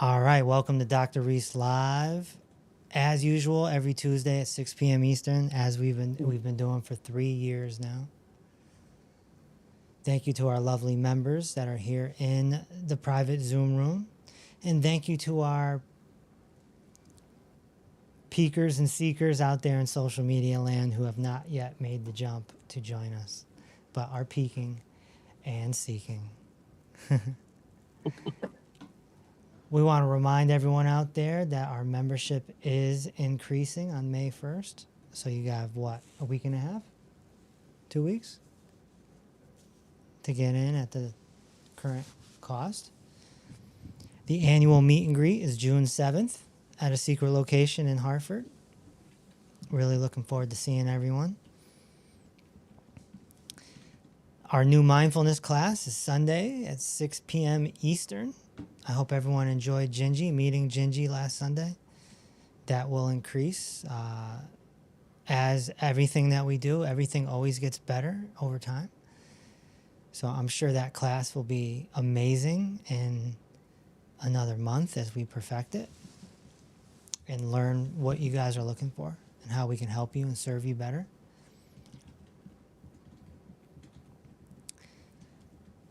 All right, welcome to Dr. Reese Live. As usual, every Tuesday at 6 p.m. Eastern, as we've been doing for 3 years now. Thank you to our lovely members that are here in the private Zoom room, and thank you to our peekers and seekers out there in social media land who have not yet made the jump to join us, but are peeking and seeking. We want to remind everyone out there that our membership is increasing on May 1st. So you have what, a week and a half? 2 weeks? To get in at the current cost. The annual meet and greet is June 7th at a secret location in Hartford. Really looking forward to seeing everyone. Our new mindfulness class is Sunday at 6 p.m. Eastern. I hope everyone enjoyed meeting Gingy last Sunday. That will increase. As everything that we do, everything always gets better over time. So I'm sure that class will be amazing in another month as we perfect it and learn what you guys are looking for and how we can help you and serve you better.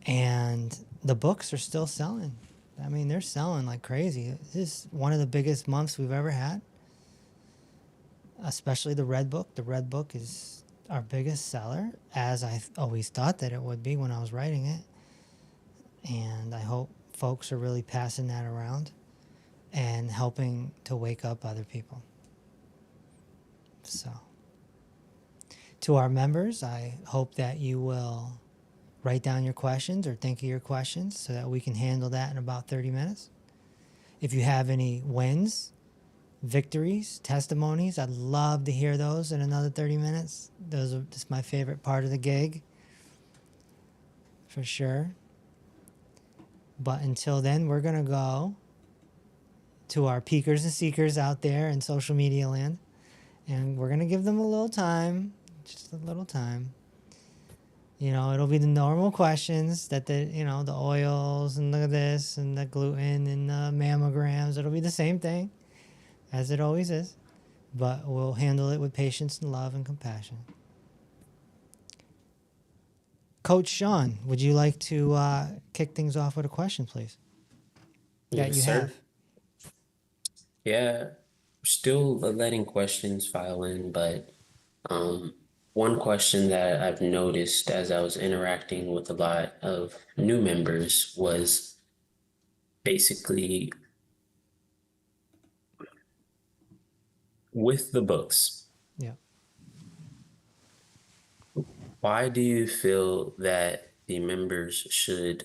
And the books are still selling. I mean, they're selling like crazy. This is one of the biggest months we've ever had, especially the Red Book. The Red Book is our biggest seller, as I always thought that it would be when I was writing it. And I hope folks are really passing that around and helping to wake up other people. So, to our members, I hope that you will write down your questions or think of your questions so that we can handle that in about 30 minutes. If you have any wins, victories, testimonies, I'd love to hear those in another 30 minutes. Those are just my favorite part of the gig, for sure. But until then, we're going to go to our peekers and seekers out there in social media land, and we're going to give them a little time, just a little time. You know, it'll be the normal questions that the oils and the this and the gluten and the mammograms. It'll be the same thing as it always is, but we'll handle it with patience and love and compassion. Coach Sean, would you like to kick things off with a question, please? That Yes, you sir. have. Yeah, still letting questions file in, but one question that I've noticed as I was interacting with a lot of new members was basically with the books. Yeah. Why do you feel that the members should,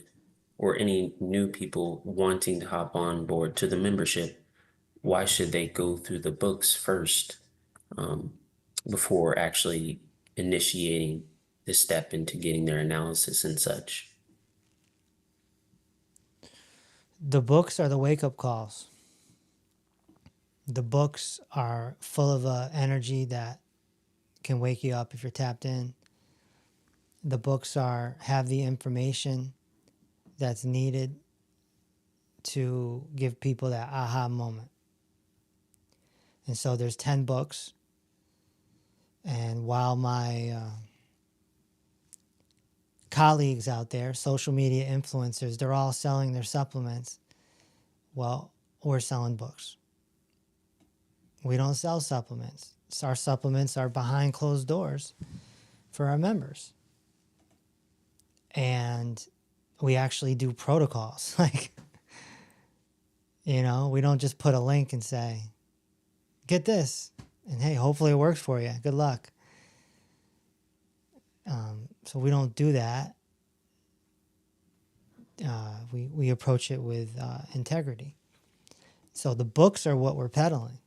or any new people wanting to hop on board to the membership, why should they go through the books first? um, Before actually initiating the step into getting their analysis and such. The books are the wake-up calls. The books are full of energy that can wake you up if you're tapped in. The books have the information that's needed to give people that aha moment. And so there's 10 books. And while my colleagues out there, social media influencers, they're all selling their supplements, well, we're selling books. We don't sell supplements. Our supplements are behind closed doors for our members. And we actually do protocols. Like, we don't just put a link and say, get this. And hey, hopefully it works for you. Good luck. So we don't do that. We approach it with integrity. So the books are what we're peddling.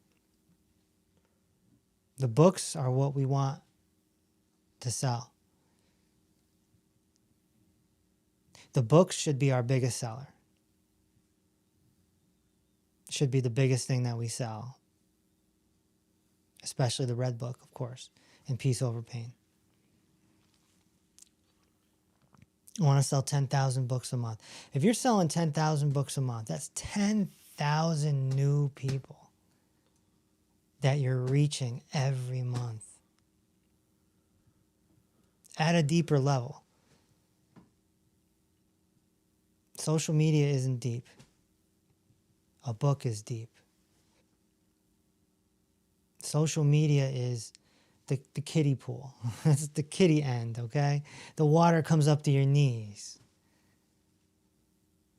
The books are what we want to sell. The books should be our biggest seller. Should be the biggest thing that we sell. Especially the Red Book, of course, and Peace Over Pain. I want to sell 10,000 books a month. If you're selling 10,000 books a month, that's $10,000 100,000 new people that you're reaching every month at a deeper level. Social media isn't deep. A book is deep. Social media is the kiddie pool. It's the kiddie end, okay? The water comes up to your knees.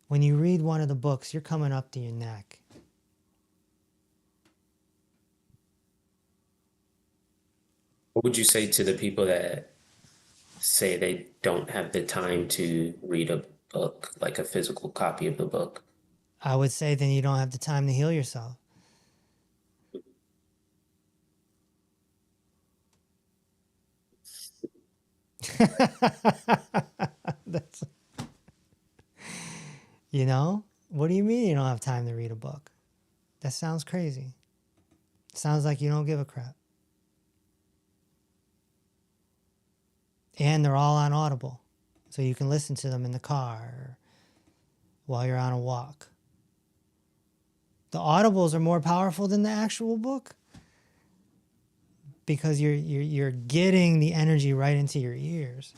When you read one of the books, you're coming up to your neck. What would you say to the people that say they don't have the time to read a book, like a physical copy of the book? I would say then you don't have the time to heal yourself. That's, you know? What do you mean you don't have time to read a book? That sounds crazy. Sounds like you don't give a crap. And they're all on Audible. So you can listen to them in the car or while you're on a walk. The audibles are more powerful than the actual book because you're getting the energy right into your ears.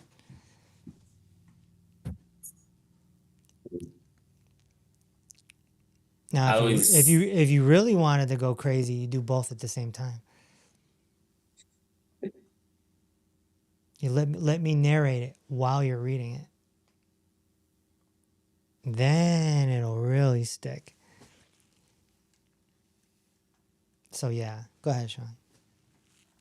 Now, I always, if you really wanted to go crazy, you do both at the same time. You let me narrate it while you're reading it. Then it'll really stick. So yeah, go ahead, Sean.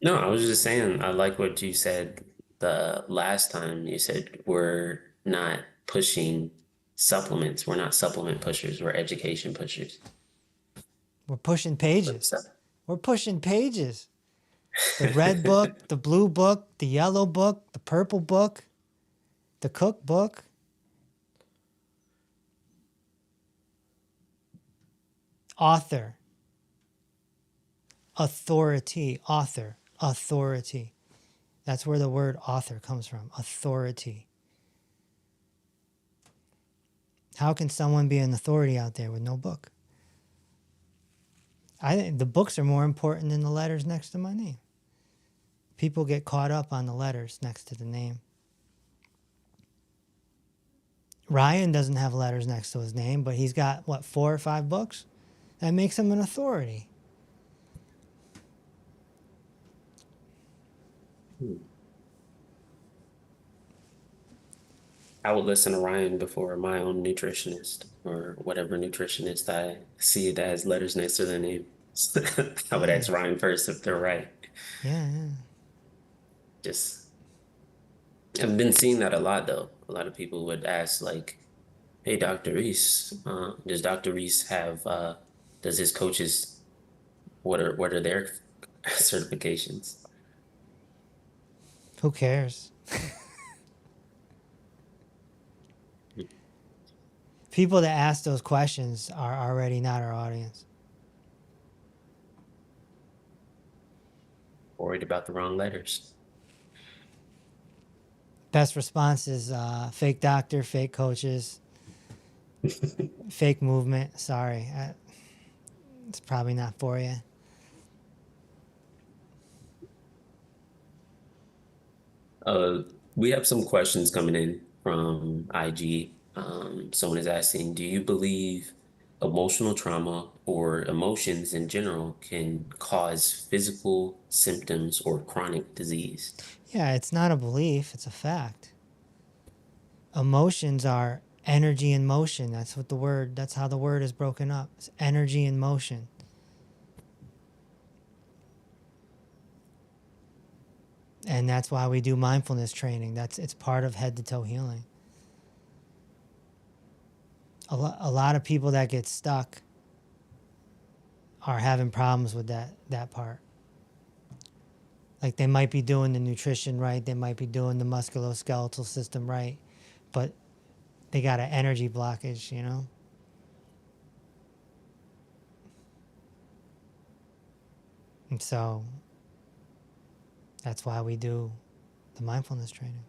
no, I was just saying, I like what you said the last time. You said we're not pushing supplements. We're not supplement pushers. We're education pushers. We're pushing pages. We're pushing pages. The red book, the blue book, the yellow book, the purple book, the cookbook. Author, authority, author, authority. That's where the word author comes from, authority. How can someone be an authority out there with no book? I think the books are more important than the letters next to my name. People get caught up on the letters next to the name. Ryan doesn't have letters next to his name, but he's got, what, 4 or 5 books? That makes him an authority. I would listen to Ryan before my own nutritionist or whatever nutritionist I see that has letters next to their name. I would Yeah, ask Ryan first if they're right. yeah, yeah. Just, I've been seeing that a lot though. A lot of people would ask like, "Hey, Dr. Reese, does Dr. Reese have does his coaches what are their certifications?" Who cares? People that ask those questions are already not our audience. Worried about the wrong letters. Best response is fake doctor, fake coaches, fake movement. Sorry, it's probably not for you. Uh, we have some questions coming in from IG. Someone is asking, do you believe emotional trauma or emotions in general can cause physical symptoms or chronic disease? Yeah, it's not a belief, it's a fact. Emotions are energy in motion. That's how the word is broken up. It's energy in motion. And that's why we do mindfulness training. It's part of head to toe healing. A lot of people that get stuck are having problems with that part. Like they might be doing the nutrition right, they might be doing the musculoskeletal system right, but they got an energy blockage, you know? And so that's why we do the mindfulness training.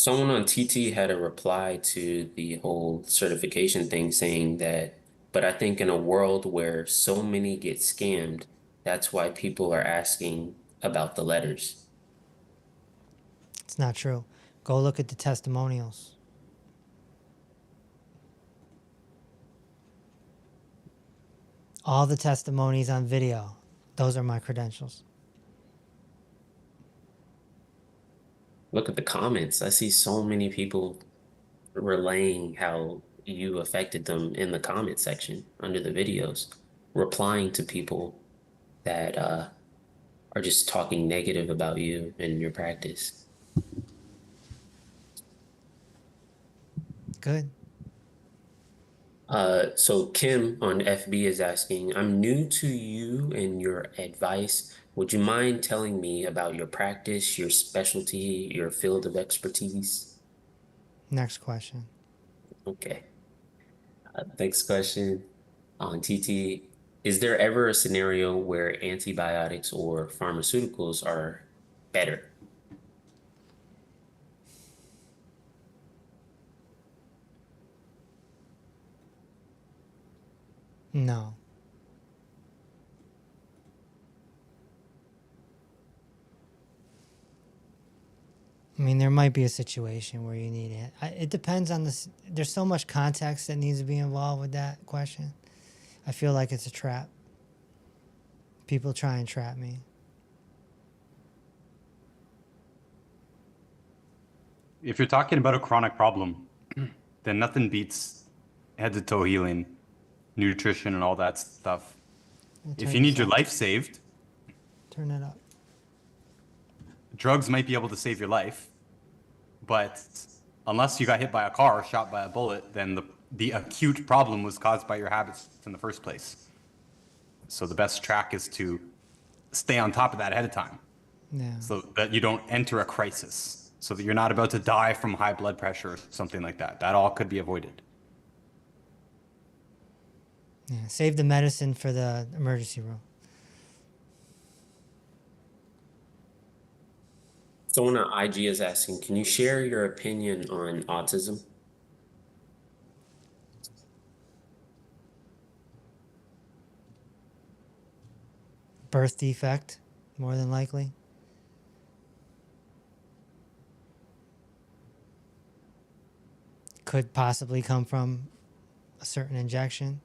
Someone on TT had a reply to the whole certification thing saying that, but I think in a world where so many get scammed, that's why people are asking about the letters. It's not true. Go look at the testimonials. All the testimonies on video. Those are my credentials. Look at the comments. I see so many people relaying how you affected them in the comment section under the videos, replying to people that are just talking negative about you and your practice. Good. So Kim on FB is asking, I'm new to you and your advice. Would you mind telling me about your practice, your specialty, your field of expertise? Next question. Okay. Next question on TT. Is there ever a scenario where antibiotics or pharmaceuticals are better? No. I mean, there might be a situation where you need it. It depends on this. There's so much context that needs to be involved with that question. I feel like it's a trap. People try and trap me. If you're talking about a chronic problem, then nothing beats head to toe healing, nutrition, and all that stuff. If you need your life saved, Turn it up. drugs might be able to save your life, but unless you got hit by a car or shot by a bullet, then the acute problem was caused by your habits in the first place. So the best track is to stay on top of that ahead of time, Yeah. so that you don't enter a crisis, so that you're not about to die from high blood pressure or something like that. That all could be avoided. Yeah. Save the medicine for the emergency room. Someone on IG is asking, can you share your opinion on autism? Birth defect, more than likely. Could possibly come from a certain injection.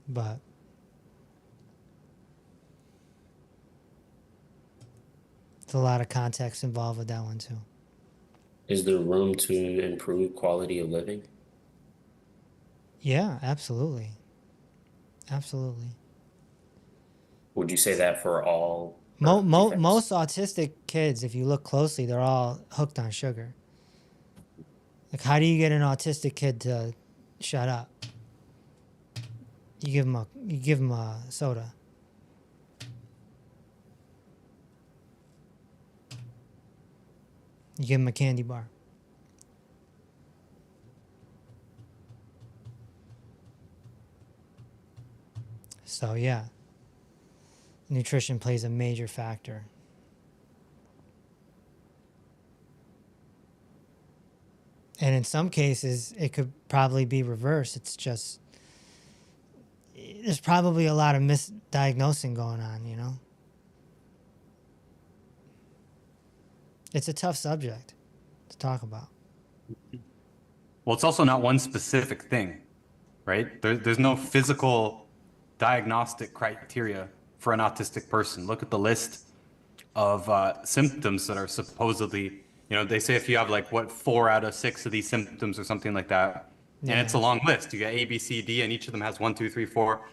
But there's a lot of context involved with that one too. Is there room to improve quality of living? Yeah, absolutely. Absolutely. Would you say that for all birth Most defects? autistic kids, if you look closely, they're all hooked on sugar. Like, how do you get an autistic kid to shut up? You give him a soda. You give him a candy bar. So yeah, nutrition plays a major factor. And in some cases, it could probably be reversed. It's just, there's probably a lot of misdiagnosing going on, you know? It's a tough subject to talk about. Well, it's also not one specific thing, right? There's no physical diagnostic criteria for an autistic person. Look at the list of symptoms that are supposedly, they say if you have like 4 out of 6 of these symptoms or something like that, and it's a Yeah. long list. You got A, B, C, D, and each of them has 1, 2, 3, 4.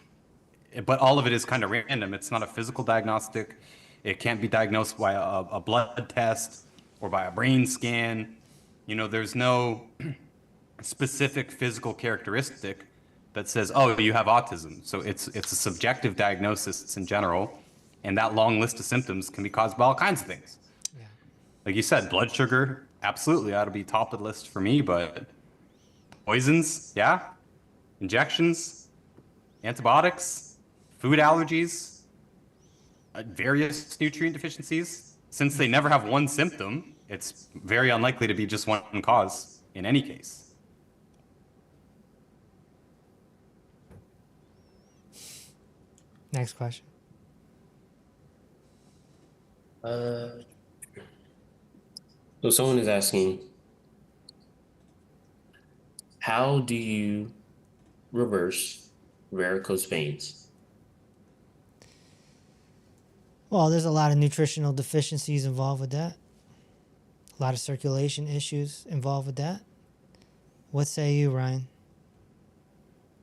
But all of it is kind of random. It's not a physical diagnostic. It can't be diagnosed by a blood test or by a brain scan. There's no specific physical characteristic that says, "Oh, you have autism." So it's a subjective diagnosis in general, and that long list of symptoms can be caused by all kinds of things. Yeah. Like you said, blood sugar, absolutely, ought to be top of the list for me. But poisons, yeah, injections, antibiotics, food allergies, various nutrient deficiencies. Since they never have one symptom, it's very unlikely to be just one cause in any case. Next question. So someone is asking, how do you reverse varicose veins? Well, there's a lot of nutritional deficiencies involved with that. A lot of circulation issues involved with that. What say you, Ryan?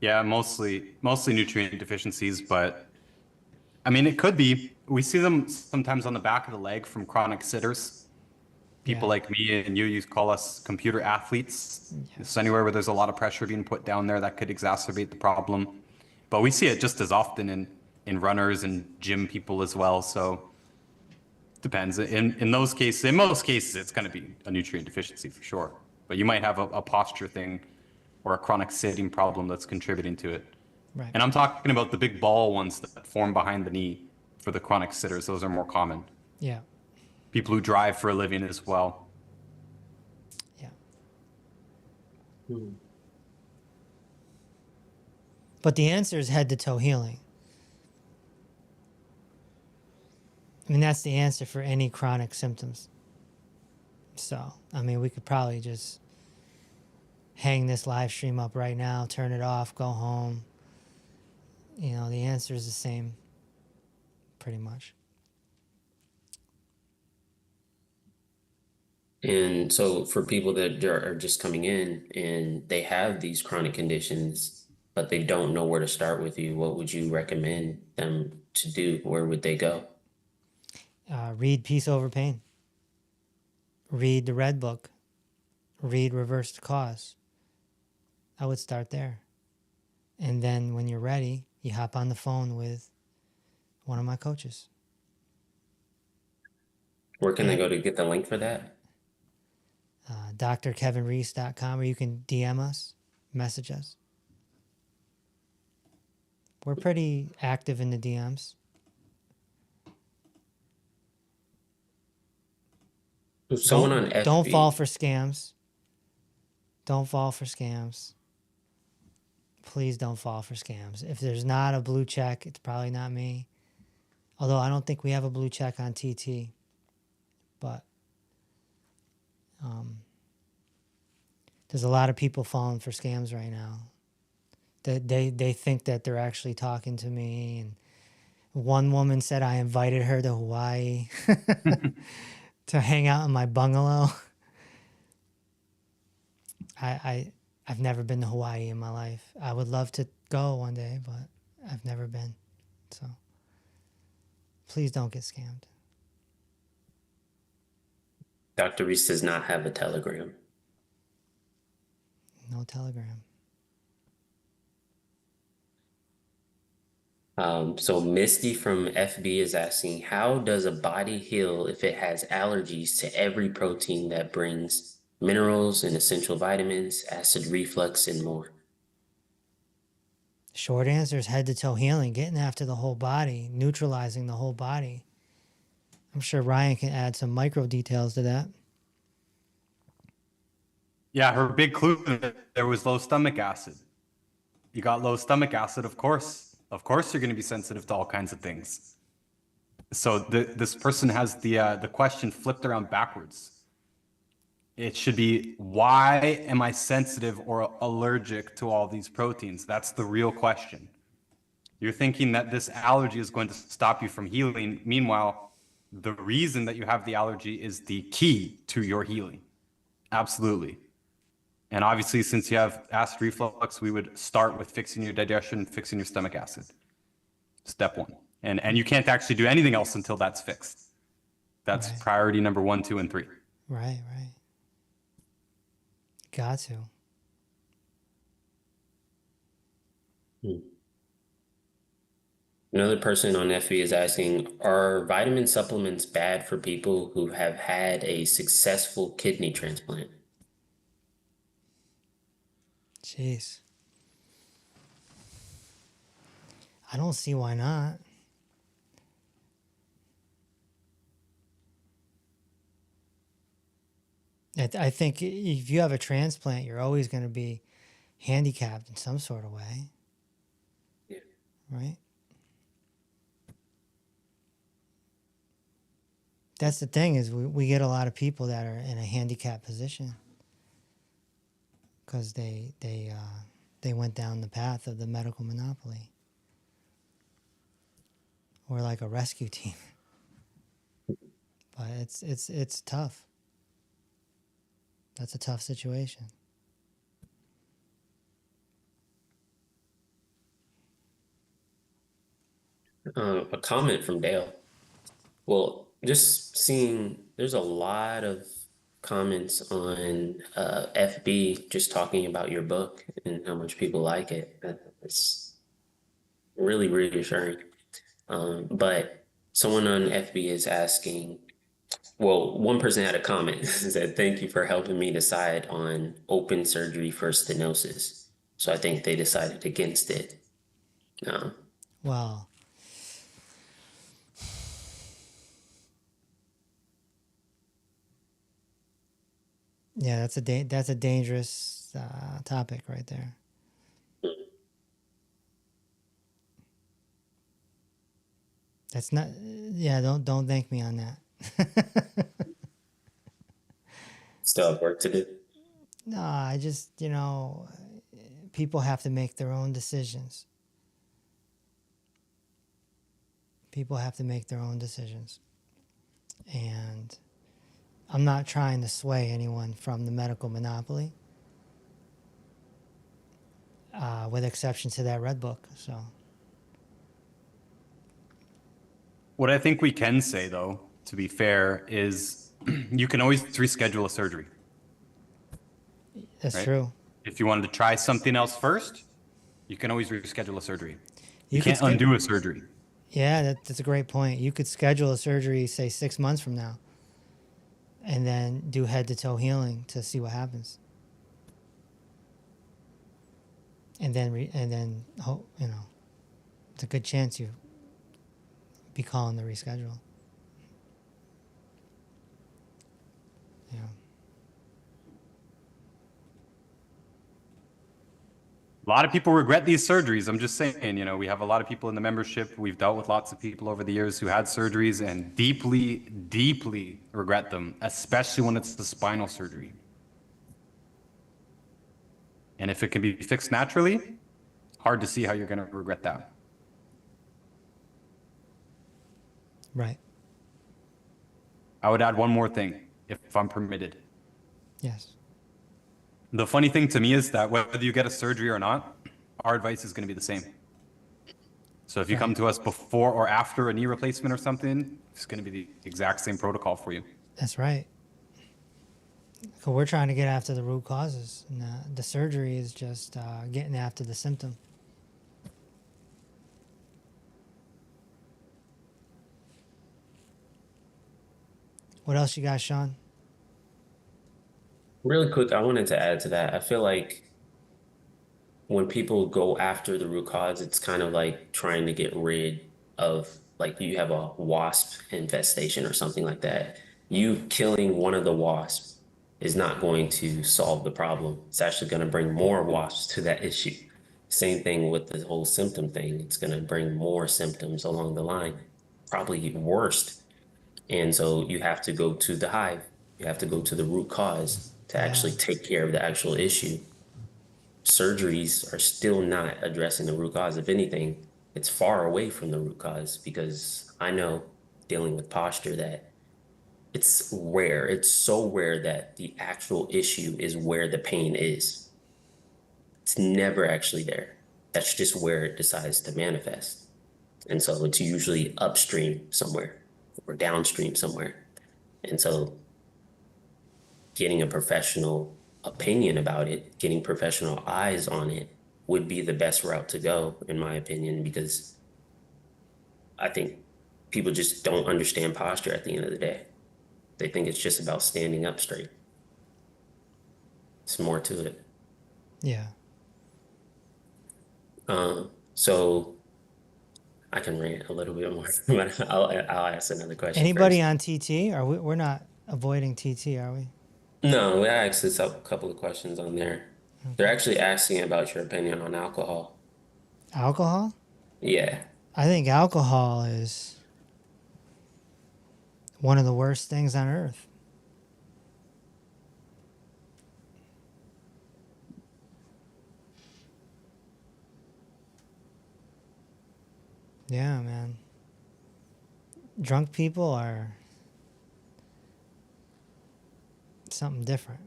Yeah, mostly nutrient deficiencies, but I mean it could be. We see them sometimes on the back of the leg from chronic sitters. People Yeah. like me and you call us computer athletes. Yes. So anywhere where there's a lot of pressure being put down there, that could exacerbate the problem. But we see it just as often in runners and gym people as well. So depends. In those cases, in most cases, it's going to be a nutrient deficiency for sure. But you might have a posture thing or a chronic sitting problem that's contributing to it. Right. And I'm talking about the big ball ones that form behind the knee for the chronic sitters. Those are more common. Yeah. People who drive for a living as well. Yeah. Hmm. But the answer is head to toe healing. I mean, that's the answer for any chronic symptoms. So, I mean, we could probably just hang this live stream up right now, turn it off, go home. You know, the answer is the same, pretty much. And so for people that are just coming in and they have these chronic conditions, but they don't know where to start with you, what would you recommend them to do? Where would they go? Read Peace Over Pain. Read the Red Book. Read Reverse the Cause. I would start there. And then when you're ready, you hop on the phone with one of my coaches. Where can they go to get the link for that? drkevinreese.com, or you can DM us, message us. We're pretty active in the DMs. Someone on FB. Don't fall for scams. Don't fall for scams. Please don't fall for scams. If there's not a blue check, it's probably not me. Although I don't think we have a blue check on TT. But there's a lot of people falling for scams right now. They think that they're actually talking to me. And one woman said I invited her to Hawaii to hang out in my bungalow. I've never been to Hawaii in my life. I would love to go one day, but I've never been. So please don't get scammed. Dr. Reese does not have a Telegram. No Telegram. So Misty from FB is asking, how does a body heal if it has allergies to every protein that brings minerals and essential vitamins, acid reflux, and more? Short answer is head to toe healing, getting after the whole body, neutralizing the whole body. I'm sure Ryan can add some micro details to that. Yeah, her big clue there was low stomach acid. You got low stomach acid, of course. Of course, you're going to be sensitive to all kinds of things. So this person has the question flipped around backwards. It should be, why am I sensitive or allergic to all these proteins? That's the real question. You're thinking that this allergy is going to stop you from healing. Meanwhile, the reason that you have the allergy is the key to your healing. Absolutely. And obviously, since you have acid reflux, we would start with fixing your digestion, fixing your stomach acid. Step one. And you can't actually do anything else until that's fixed. That's Right. priority number 1, 2, and 3. Right. Got to. Another person on FB is asking, are vitamin supplements bad for people who have had a successful kidney transplant? Jeez. I don't see why not. I think if you have a transplant, you're always going to be handicapped in some sort of way, Yeah. right? That's the thing is we get a lot of people that are in a handicapped position because they went down the path of the medical monopoly. We're like a rescue team, but it's tough. That's a tough situation. A comment from Dale. Well, just seeing there's a lot of comments on FB just talking about your book and how much people like it. It's really reassuring. But someone on FB is asking, well, one person had a comment said, "Thank you for helping me decide on open surgery for stenosis." So I think they decided against it. Uh, Well, yeah, that's a dangerous topic right there. That's not. Yeah, don't thank me on that. Still have work to do. No, I just people have to make their own decisions. People have to make their own decisions, and I'm not trying to sway anyone from the medical monopoly, with exception to that red book. So What I think we can say, though, to be fair, is you can always reschedule a surgery. that's Right. true. If you wanted to try something else first, you can always reschedule a surgery. You could can't undo a surgery. Yeah, that's a great point. You could schedule a surgery, say 6 months from now, and then do head to toe healing to see what happens. And then it's a good chance you be calling the reschedule. Yeah. A lot of people regret these surgeries. I'm just saying, we have a lot of people in the membership. We've dealt with lots of people over the years who had surgeries and deeply, deeply regret them, especially when it's the spinal surgery. And if it can be fixed naturally, hard to see how you're going to regret that. Right. I would add one more thing, if I'm permitted. Yes. The funny thing to me is that whether you get a surgery or not, our advice is going to be the same. So if you come to us before or after a knee replacement or something, it's going to be the exact same protocol for you. That's right. 'Cause we're trying to get after the root causes, and the surgery is just getting after the symptom. What else you got, Sean? Really quick, I wanted to add to that. I feel like when people go after the root cause, it's kind of like trying to get rid of, like, you have a wasp infestation or something like that. You killing one of the wasps is not going to solve the problem. It's actually going to bring more wasps to that issue. Same thing with the whole symptom thing. It's going to bring more symptoms along the line, probably worse. And so you have to go to the hive. You have to go to the root cause to actually take care of the actual issue. Surgeries are still not addressing the root cause. If anything, it's far away from the root cause, because I know, dealing with posture, that it's rare. It's so rare that the actual issue is where the pain is. It's never actually there. That's just where it decides to manifest. And so it's usually upstream somewhere or downstream somewhere. And so getting a professional opinion about it, getting professional eyes on it, would be the best route to go, in my opinion, because I think people just don't understand posture at the end of the day. They think it's just about standing up straight. It's more to it. Yeah. So I can rant a little bit more, but I'll ask another question Anybody first. on TT? We're not avoiding TT, are we? No, I asked this a couple of questions on there. They're Okay. actually asking about your opinion on alcohol. Alcohol? Yeah. I think alcohol is one of the worst things on earth. Yeah, man. Drunk people are something different.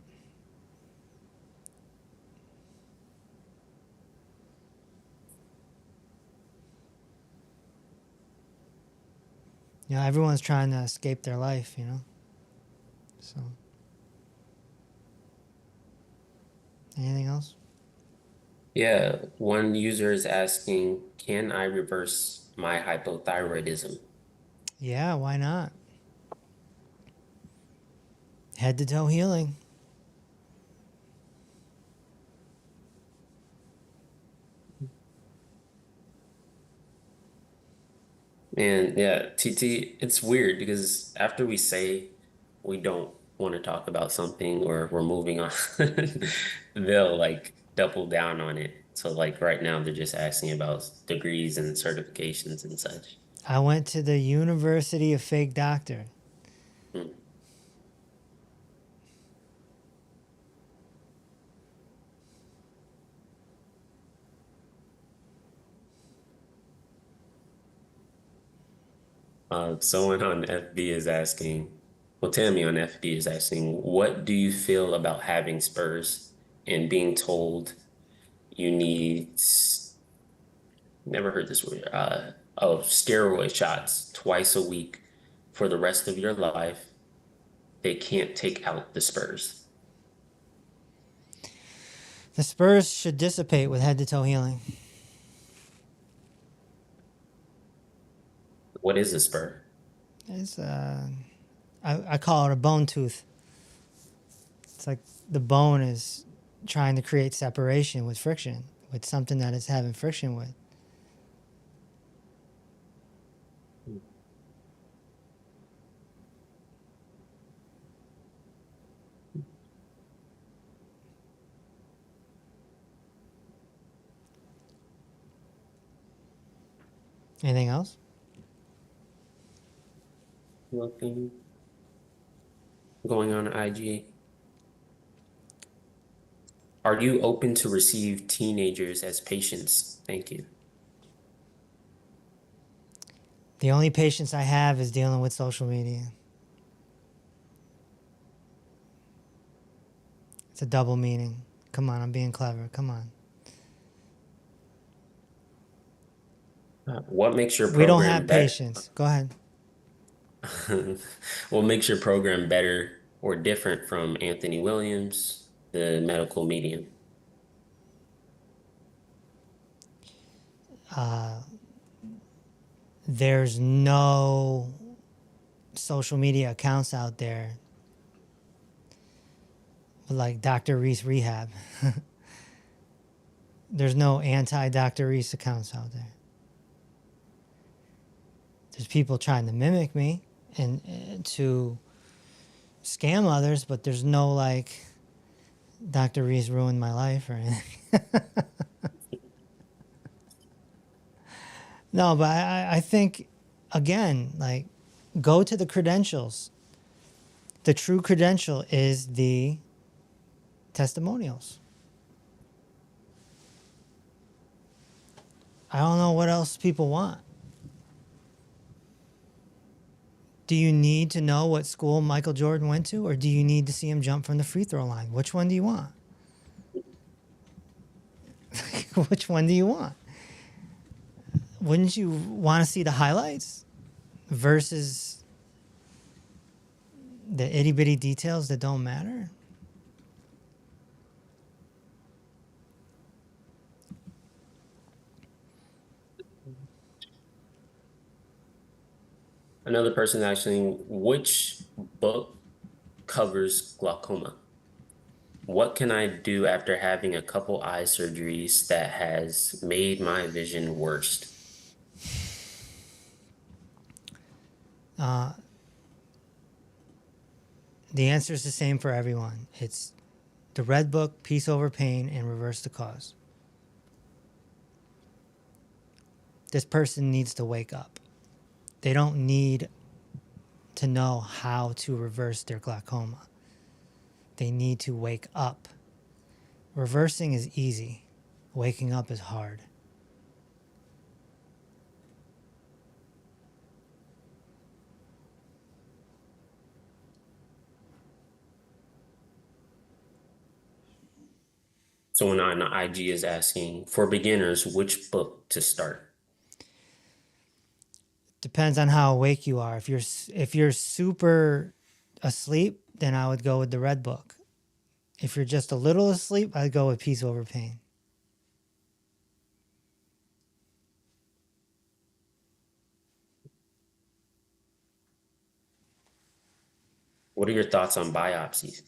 You know, everyone's trying to escape their life, you know? So, anything else? Yeah. One user is asking, can I reverse my hypothyroidism? Yeah, why not? Head to toe healing. And yeah, TT, it's weird because after we say we don't want to talk about something or we're moving on, they'll like double down on it. So like right now they're just asking about degrees and certifications and such. I went to the University of Fake Doctor. Hmm. Someone on FB is asking, well, Tammy on FB is asking, what do you feel about having Spurs and being told you need, never heard this word, of steroid shots twice a week for the rest of your life? They can't take out the Spurs. The spurs should dissipate with head to toe healing. What is a spur? It's I call it a bone tooth. It's like the bone is trying to create separation with friction, with something that it's having friction with. Anything else? Looking, going on IG. Are you open to receive teenagers as patients? Thank you. The only patience I have is dealing with social media. It's a double meaning. Come on, I'm being clever. Come on. What makes your We don't have program better? patience. Go ahead. What makes your program better or different from Anthony Williams, the medical medium? There's no social media accounts out there like Dr. Reese Rehab. There's no anti Dr. Reese accounts out there. There's people trying to mimic me and to scam others, but there's no like Dr. Reese ruined my life or anything. No, but I think again, like go to the credentials. The true credential is the testimonials. I don't know what else people want. Do you need to know what school Michael Jordan went to, or do you need to see him jump from the free throw line? Which one do you want? Which one do you want? Wouldn't you want to see the highlights versus the itty bitty details that don't matter? Another person asking, which book covers glaucoma? What can I do after having a couple eye surgeries that has made my vision worse? The answer is the same for everyone. It's the red book, Peace Over Pain, and Reverse the Cause. This person needs to wake up. They don't need to know how to reverse their glaucoma. They need to wake up. Reversing is easy. Waking up is hard. Someone on the IG is asking, for beginners, which book to start? Depends on how awake you are. If you're super asleep, then I would go with the red book. If you're just a little asleep, I'd go with Peace Over Pain. What are your thoughts on biopsies?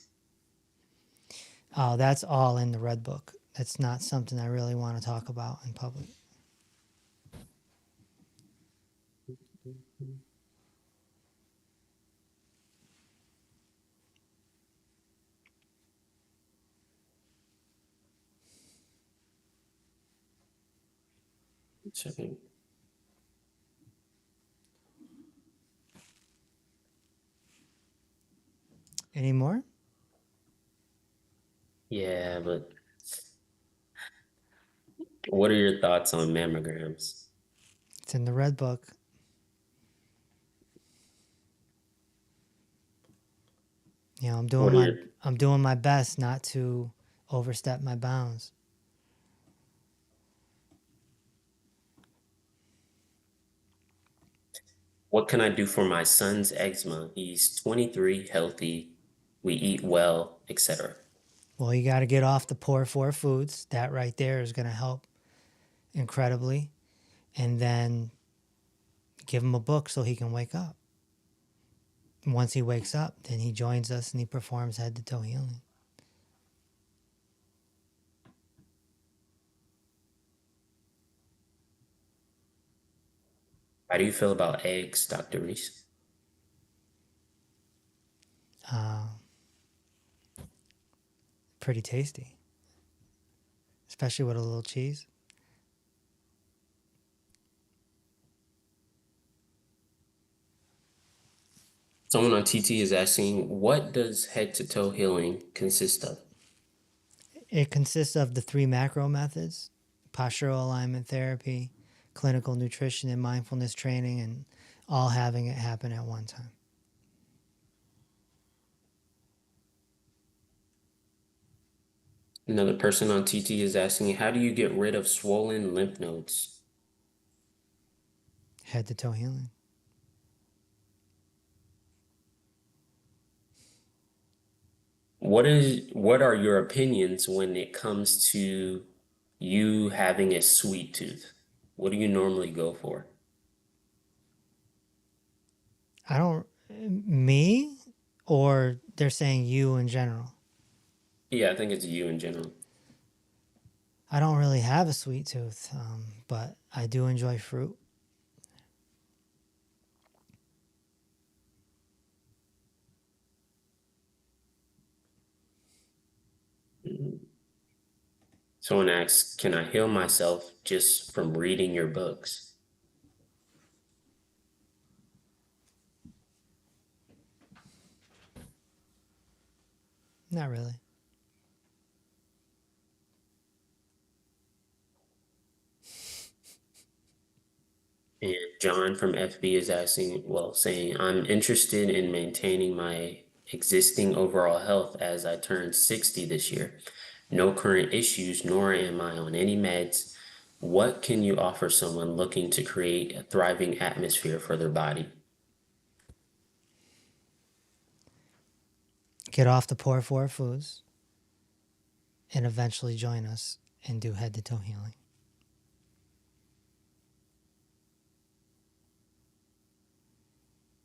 Oh, that's all in the red book. That's not something I really want to talk about in public. Second. Any more? Yeah, but what are your thoughts on mammograms? It's in the red book. You know, What are your I'm doing my best not to overstep my bounds. What can I do for my son's eczema? He's 23, healthy, we eat well, etc. Well, you got to get off the poor four foods. That right there is going to help incredibly. And then give him a book so he can wake up. And once he wakes up, then he joins us and he performs head to toe healing. How do you feel about eggs, Dr. Reese? Pretty tasty, especially with a little cheese. Someone on TT is asking, what does head to toe healing consist of? It consists of the 3 macro methods: postural alignment therapy, clinical nutrition, and mindfulness training, and all having it happen at one time. Another person on TT is asking, how do you get rid of swollen lymph nodes? Head to toe healing. What are your opinions when it comes to you having a sweet tooth? What do you normally go for? I don't, me, or they're saying you in general? Yeah, I think it's you in general. I don't really have a sweet tooth, but I do enjoy fruit. Someone asks, can I heal myself just from reading your books? Not really. And John from FB is asking, well, saying, I'm interested in maintaining my existing overall health as I turn 60 this year. No current issues, nor am I on any meds. What can you offer someone looking to create a thriving atmosphere for their body? Get off the poor four foods and eventually join us and do head to toe healing.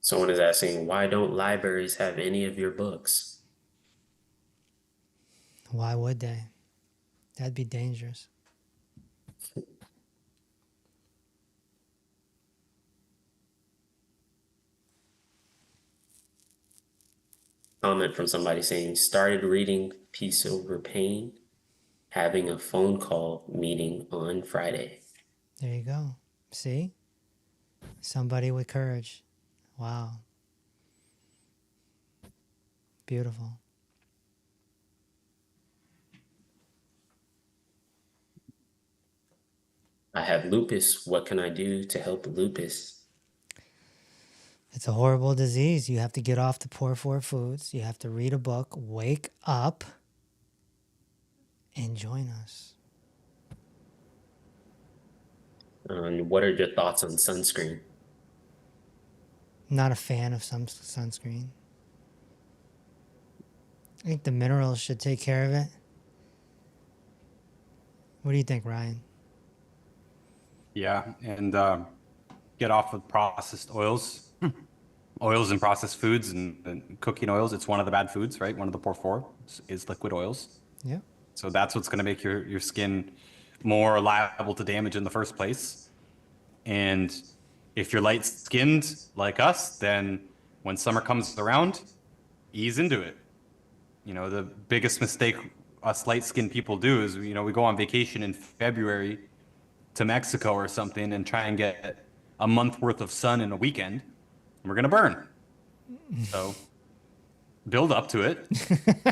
Someone is asking, why don't libraries have any of your books? Why would they? That'd be dangerous. comment from somebody saying, started reading Peace Over Pain, having a phone call meeting on Friday. There you go. See? Somebody with courage. Wow. Beautiful. I have lupus. What can I do to help lupus? It's a horrible disease. You have to get off the poor four foods. You have to read a book, wake up, and join us. And what are your thoughts on sunscreen? Not a fan of some sunscreen. I think the minerals should take care of it. What do you think, Ryan? Yeah, and get off of processed oils, oils and processed foods and cooking oils. It's one of the bad foods, right? One of the poor four is liquid oils. Yeah. So that's what's going to make your skin more liable to damage in the first place. And if you're light skinned like us, then when summer comes around, ease into it. You know, the biggest mistake us light skinned people do is, you know, we go on vacation in February to Mexico or something and try and get a month worth of sun in a weekend, and we're going to burn. So build up to it.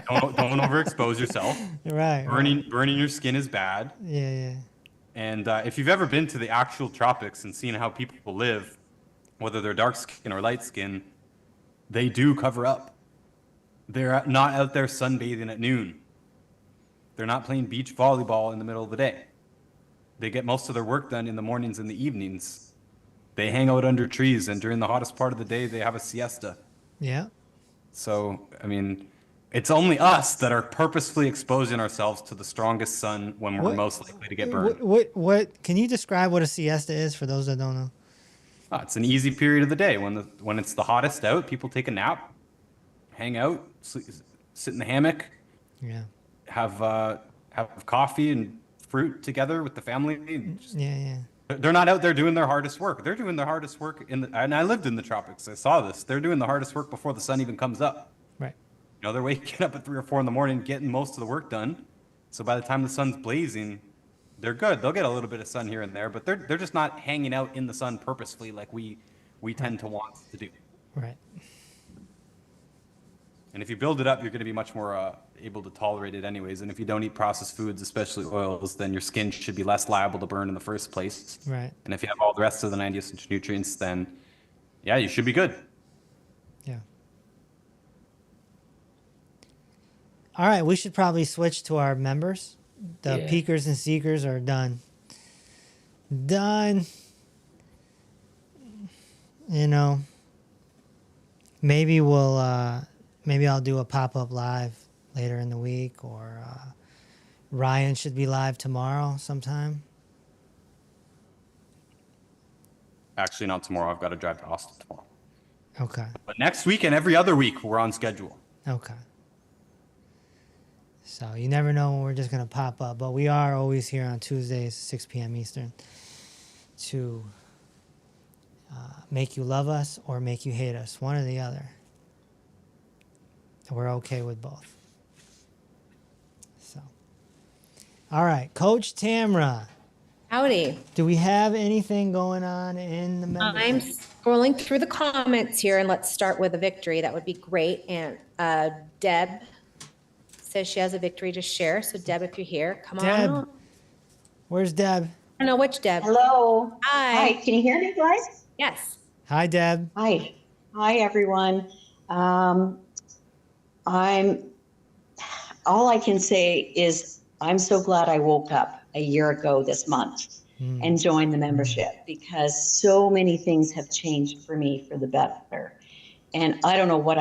Don't overexpose yourself. Right. Burning your skin is bad. Yeah, yeah. And if you've ever been to the actual tropics and seen how people live, whether they're dark skin or light skin, they do cover up. They're not out there sunbathing at noon. They're not playing beach volleyball in the middle of the day. They get most of their work done in the mornings and the evenings. They hang out under trees, and during the hottest part of the day, they have a siesta. Yeah. So, I mean, it's only us that are purposefully exposing ourselves to the strongest sun when we're most likely to get burned. What can you describe what a siesta is for those that don't know? It's an easy period of the day when it's the hottest out. People take a nap, hang out, sit in the hammock, Yeah. have coffee and fruit together with the family. Yeah, yeah. They're not out there doing their hardest work. They're doing their hardest work and I lived in the tropics. I saw this. They're doing the hardest work before the sun even comes up. Right. You know, they're waking up at 3 or 4 in the morning, getting most of the work done. So by the time the sun's blazing, they're good. They'll get a little bit of sun here and there, but they're just not hanging out in the sun purposefully like we tend to want to do. Right. And if you build it up, you're going to be much more able to tolerate it anyways. And if you don't eat processed foods, especially oils, then your skin should be less liable to burn in the first place. Right. And if you have all the rest of the 90 essential nutrients, then yeah, you should be good. Yeah. All right, we should probably switch to our members. The Yeah. peakers and seekers are done. Done. You know, maybe maybe I'll do a pop-up live later in the week, or Ryan should be live tomorrow sometime. Actually, not tomorrow. I've got to drive to Austin tomorrow. Okay. But next week and every other week, we're on schedule. Okay. So you never know when we're just going to pop up, but we are always here on Tuesdays, 6 p.m. Eastern, to make you love us or make you hate us, one or the other. We're okay with both. So, all right, Coach Tamra, Howdy. do we have anything going on in the membership? I'm scrolling through the comments here, and let's start with a victory. That would be great. And Deb says she has a victory to share. So Deb, if you're here, come Deb. on. Where's Deb? I don't know which Deb. Hello. Hi. Can you hear me, guys? Yes. Hi, Deb. Hi. Hi, everyone. All I can say is I'm so glad I woke up a year ago this month and joined the membership, because so many things have changed for me for the better. And I don't know where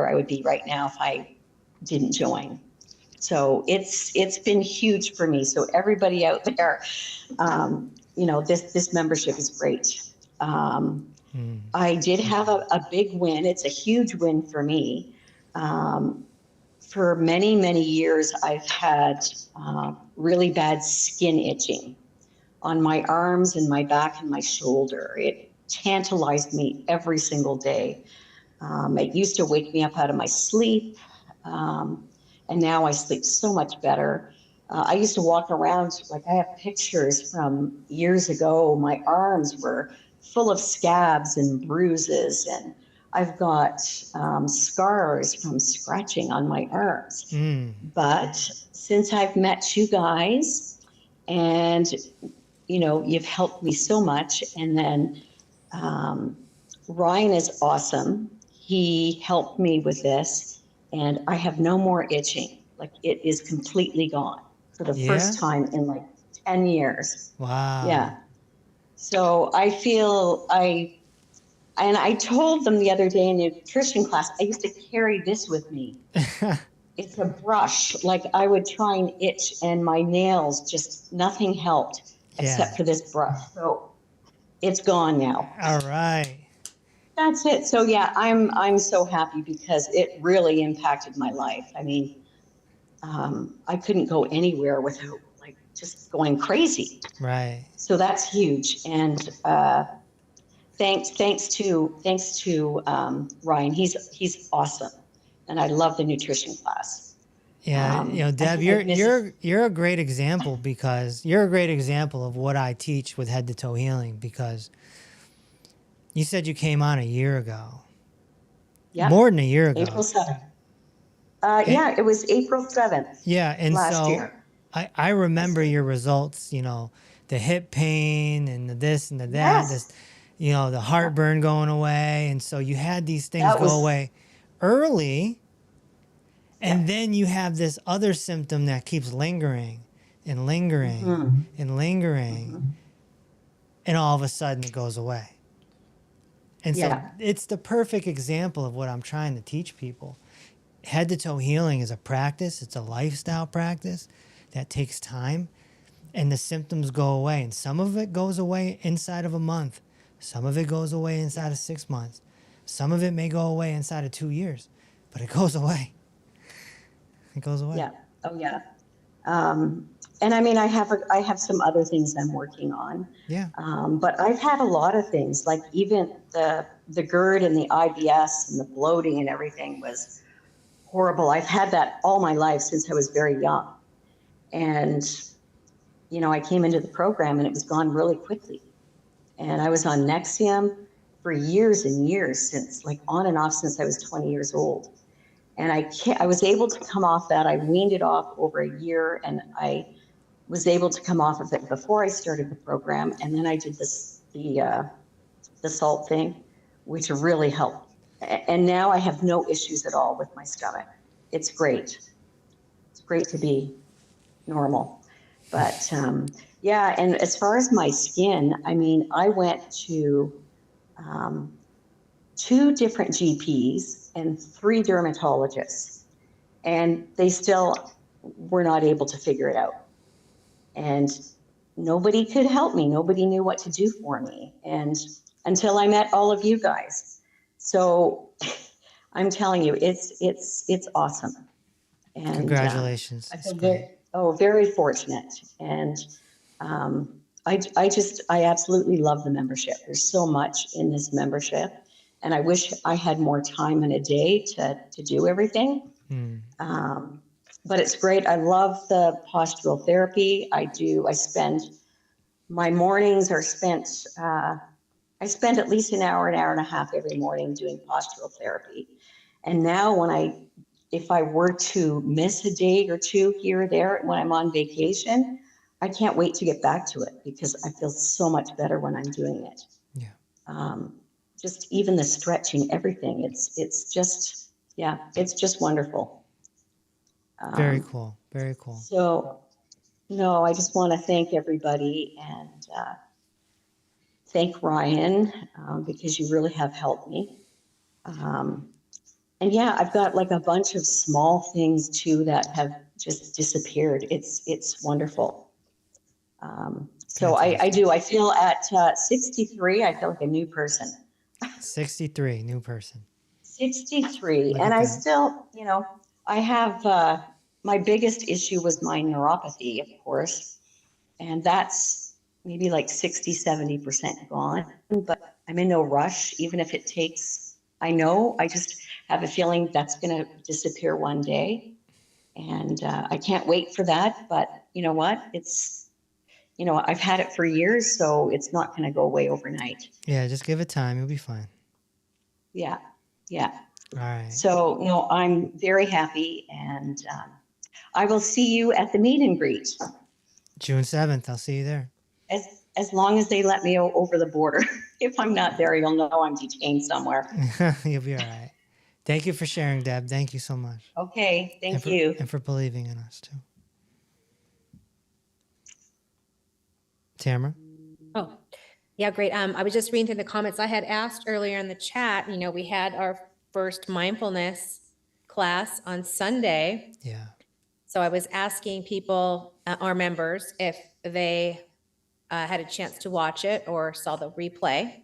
I would be right now if I didn't join. So it's been huge for me. So everybody out there, this membership is great. I did have a big win. It's a huge win for me. For many, many years, I've had really bad skin itching on my arms and my back and my shoulder. It tantalized me every single day. It used to wake me up out of my sleep. And now I sleep so much better. I used to walk around, like I have pictures from years ago. My arms were full of scabs and bruises, and I've got scars from scratching on my arms. But since I've met you guys, and you've helped me so much, and then Ryan is awesome. He helped me with this, and I have no more itching. Like, it is completely gone for the Yeah? first time in like 10 years. Wow. Yeah. So I feel and I told them the other day in nutrition class, I used to carry this with me. It's a brush. Like, I would try and itch, and my nails, just nothing helped except for this brush. So it's gone now. All right. That's it. So yeah, I'm so happy because it really impacted my life. I mean, I couldn't go anywhere without like just going crazy. Right. So that's huge. And thanks to Ryan. He's awesome, and I love the nutrition class. Yeah, Deb, you're a great example, because you're a great example of what I teach with head to toe healing, because you said you came on a year ago. Yeah, More than a year ago. April 7th. Yeah, it was April 7th. Yeah, and last so year. I remember your results, the hip pain and the this and the that, Yes. The heartburn going away. And so you had these things go away early, and then you have this other symptom that keeps lingering and lingering and lingering, and all of a sudden it goes away. And so it's the perfect example of what I'm trying to teach people. Head to toe healing is a practice. It's a lifestyle practice that takes time, and the symptoms go away. And some of it goes away inside of a month. Some of it goes away inside of 6 months. Some of it may go away inside of 2 years, but it goes away. It goes away. Yeah. Oh yeah. And I mean, I have some other things I'm working on. Yeah. But I've had a lot of things, like even the GERD and the IBS and the bloating and everything was horrible. I've had that all my life since I was very young. And, I came into the program and it was gone really quickly. And I was on Nexium for years and years, since like on and off since I was 20 years old. And I was able to come off that. I weaned it off over a year, and I was able to come off of it before I started the program. And then I did the salt thing, which really helped. And now I have no issues at all with my stomach. It's great. It's great to be normal. But yeah, and as far as my skin, I mean, I went to 2 different GPs and 3 dermatologists, and they still were not able to figure it out. And nobody could help me. Nobody knew what to do for me. And until I met all of you guys. So I'm telling you, it's awesome. And Congratulations. I feel very fortunate. And I absolutely love the membership. There's so much in this membership, and I wish I had more time in a day to do everything. But it's great. I love the postural therapy. My mornings are spent, I spend at least an hour and a half every morning doing postural therapy. And now if I were to miss a day or 2 here or there when I'm on vacation, I can't wait to get back to it, because I feel so much better when I'm doing it. Yeah. Just even the stretching, everything. It's just wonderful. Very cool. Very cool. So, no, I just want to thank everybody, and thank Ryan, because you really have helped me. And yeah, I've got like a bunch of small things too that have just disappeared. It's wonderful. So I do. I feel at 63, I feel like a new person. 63, new person. 63. Look And at I that. still, I have, my biggest issue was my neuropathy, of course. And that's maybe like 60, 70% gone. But I'm in no rush, even if it takes I know, I just have a feeling that's going to disappear one day. And I can't wait for that. But you know what? I've had it for years, so it's not going to go away overnight. Yeah, just give it time. You'll be fine. Yeah. Yeah. All right. So, no, I'm very happy. And I will see you at the meet and greet. June 7th. I'll see you there. As long as they let me over the border. If I'm not there, you'll know I'm detained somewhere. You'll be all right. Thank you for sharing, Deb. Thank you so much. Okay, And thank for, you. And for believing in us, too. Tamara? Oh, yeah, great. I was just reading through the comments. I had asked earlier in the chat, we had our first mindfulness class on Sunday. Yeah. So I was asking people, our members, if they had a chance to watch it or saw the replay.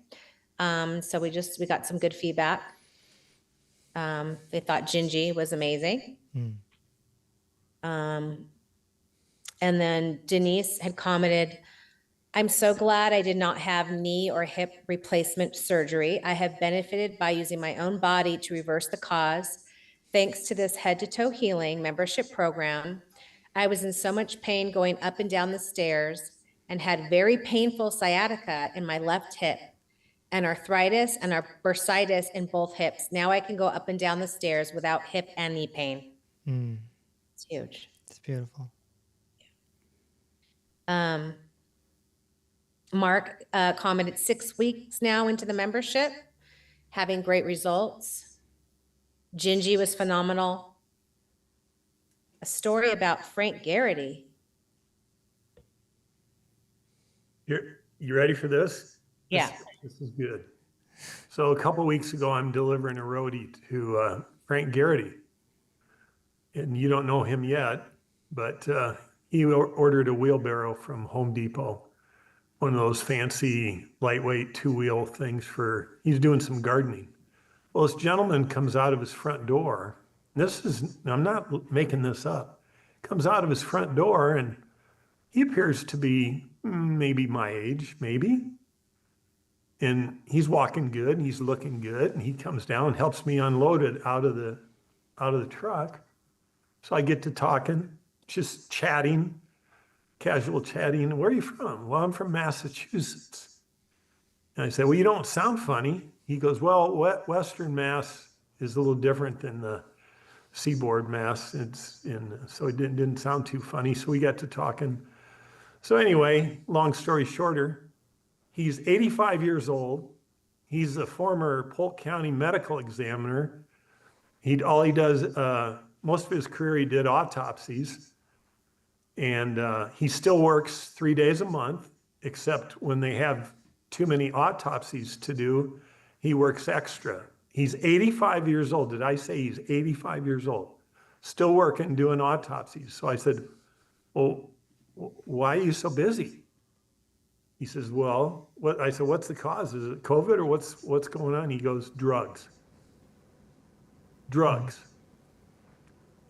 So we got some good feedback. They thought Gingy was amazing. And then Denise had commented, I'm so glad I did not have knee or hip replacement surgery. I have benefited by using my own body to reverse the cause. Thanks to this head to toe healing membership program, I was in so much pain going up and down the stairs and had very painful sciatica in my left hip and arthritis and bursitis in both hips. Now I can go up and down the stairs without hip and knee pain. It's huge. It's beautiful. Mark commented 6 weeks now into the membership, having great results. Gingy was phenomenal. A story about Frank Garrity. You ready for this? Yeah. This is good. So a couple weeks ago, I'm delivering a roadie to Frank Garrity. And you don't know him yet, but he ordered a wheelbarrow from Home Depot. One of those fancy, lightweight two-wheel things he's doing some gardening. Well, this gentleman comes out of his front door. I'm not making this up. Comes out of his front door and he appears to be maybe my age, maybe. And he's walking good and he's looking good. And he comes down and helps me unload it out of the truck. So I get to talking, just chatting, casual chatting. Where are you from? Well, I'm from Massachusetts. And I said, well, you don't sound funny. He goes, well, Western Mass is a little different than the seaboard Mass. So it didn't sound too funny. So we got to talking. So anyway, long story shorter, he's 85 years old. He's a former Polk County medical examiner. All he does, most of his career, he did autopsies. And he still works 3 days a month, except when they have too many autopsies to do, he works extra. He's 85 years old. Did I say he's 85 years old? Still working, doing autopsies. So I said, well, why are you so busy? He says, well, I said, what's the cause? Is it COVID or what's going on? He goes, drugs. Drugs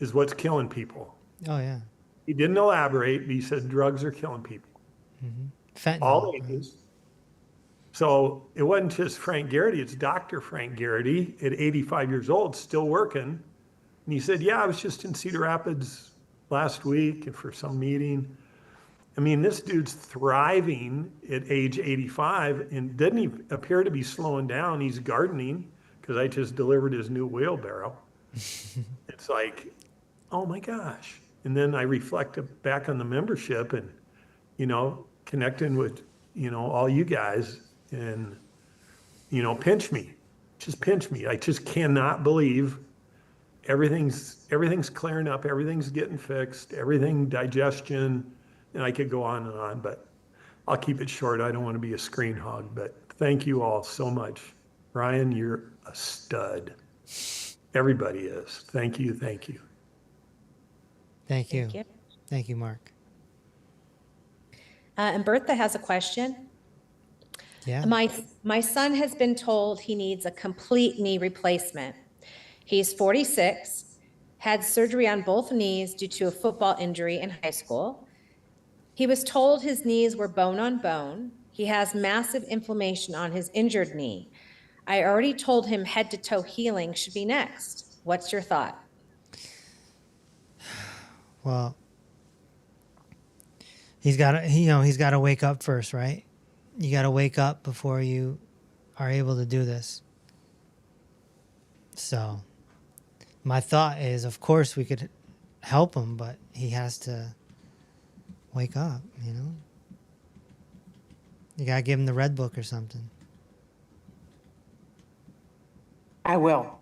is what's killing people. Oh, yeah. He didn't elaborate, but he said drugs are killing people. Fentanyl. All ages. So it wasn't just Frank Garrity, it's Dr. Frank Garrity at 85 years old, still working. And he said, yeah, I was just in Cedar Rapids last week for some meeting. I mean, this dude's thriving at age 85 and doesn't even appear to be slowing down. He's gardening because I just delivered his new wheelbarrow. It's like, oh my gosh. And then I reflected back on the membership and, connecting with, all you guys and, pinch me, just pinch me. I just cannot believe everything's clearing up. Everything's getting fixed, everything digestion. And I could go on, but I'll keep it short. I don't want to be a screen hog, but thank you all so much. Ryan, you're a stud. Everybody is. Thank you. Thank you. Thank you. Thank you. Thank you, Mark. And Bertha has a question. Yeah. My son has been told he needs a complete knee replacement. He's 46, had surgery on both knees due to a football injury in high school. He was told his knees were bone on bone. He has massive inflammation on his injured knee. I already told him head to toe healing should be next. What's your thought? Well, he's got to, he's got to wake up first, right? You got to wake up before you are able to do this. So, my thought is, of course, we could help him, but he has to wake up, You got to give him the Red Book or something. I will.